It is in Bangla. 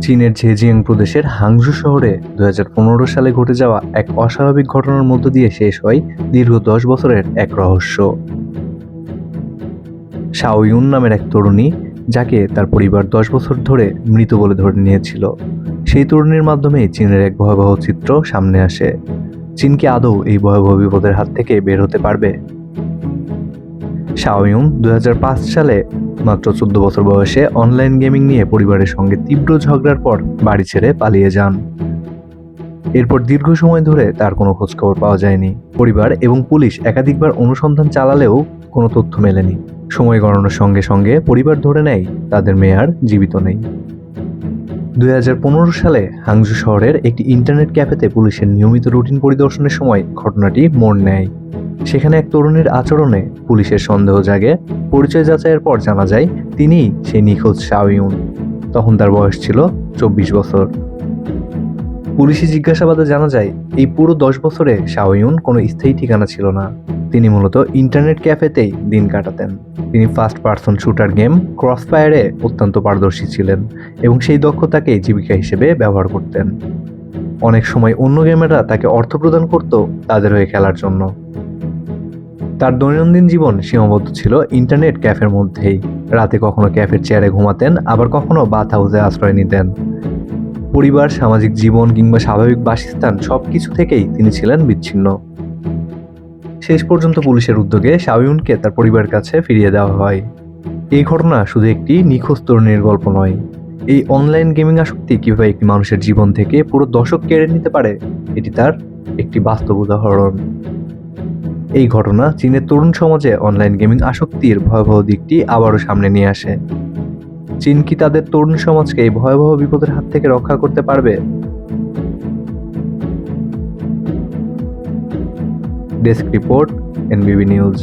চীনের ঝেজিয়াং প্রদেশের হাংজু শহরে 2015 সালে ঘটে যাওয়া এক অস্বাভাবিক ঘটনার মধ্য দিয়ে শেষ হয় দীর্ঘ 10 বছরের এক রহস্য। শাও ইউন নামের এক তরুণী, যাকে তার পরিবার 10 বছর ধরে মৃত বলে ধরে নিয়েছিল, সেই তরুণীর মাধ্যমে চীনের এক ভয়াবহ চিত্র সামনে আসে। চীন কি আদৌ এই ভয়াবহ বিপদের হাত থেকে বের হতে পারবে? শাও ইউন 2005 সালে মাত্র 14 বছর বয়সে অনলাইন গেমিং নিয়ে পরিবারের সঙ্গে তীব্র ঝগড়ার পর বাড়ি ছেড়ে পালিয়ে যান। এরপর দীর্ঘ সময় ধরে তার কোনো খোঁজখবর পাওয়া যায়নি। পরিবার এবং পুলিশ একাধিকবার অনুসন্ধান চালালেও কোনো তথ্য মেলেনি। সময় গড়ানোর সঙ্গে সঙ্গে পরিবার ধরে নেয় তাদের মেয়ে আর জীবিত নেই। 2015 সালে হাংজু শহরের একটি ইন্টারনেট ক্যাফেতে পুলিশের নিয়মিত রুটিন পরিদর্শনের সময় ঘটনাটি মোড় নেয়। সেখানে এক তরুণীর আচরণে পুলিশের সন্দেহ জাগে। পরিচয় যাচাইয়ের পর জানা যায় তিনিই সেই নিখোঁজ শাও ইউন। তখন তার বয়স ছিল 24 বছর। পুলিশি জিজ্ঞাসাবাদে জানা যায় এই পুরো 10 বছরে শাও ইউন কোনো স্থায়ী ঠিকানা ছিল না। তিনি মূলত ইন্টারনেট ক্যাফেতেই দিন কাটাতেন। তিনি ফার্স্ট পারসন শুটার গেম ক্রসফায়ারে অত্যন্ত পারদর্শী ছিলেন এবং সেই দক্ষতাকে জীবিকা হিসেবে ব্যবহার করতেন। অনেক সময় অন্য গেমাররা তাকে অর্থ প্রদান করত তাদের হয়ে খেলার জন্য। তার দৈনন্দিন জীবন সীমাবদ্ধ ছিল ইন্টারনেট ক্যাফের মধ্যেই। রাতে কখনো ক্যাফের চেয়ারে ঘুমাতেন, আবার কখনো বাথ হাউসে আশ্রয় নিতেন। পরিবার, সামাজিক জীবন কিংবা স্বাভাবিক বাসস্থান সবকিছু থেকেই তিনি ছিলেন বিচ্ছিন্ন। শেষ পর্যন্ত পুলিশের উদ্যোগে শাও ইউনকে তার পরিবারের কাছে ফিরিয়ে দেওয়া হয়। এই ঘটনা শুধু একটি নিখোঁজ তরুণীর গল্প নয়, এই অনলাইন গেমিং আসক্তি কিভাবে একটি মানুষের জীবন থেকে পুরো দশক কেড়ে নিতে পারে, এটি তার একটি বাস্তব উদাহরণ। এই ঘটনা চীনের তরুণ সমাজে অনলাইন গেমিং আসক্তির ভয়াবহ দিকটি আবারও সামনে নিয়ে আসে। চীন কি তাদের তরুণ সমাজকে এই ভয়াবহ বিপদের হাত থেকে রক্ষা করতে পারবে? Desk report, NBB news.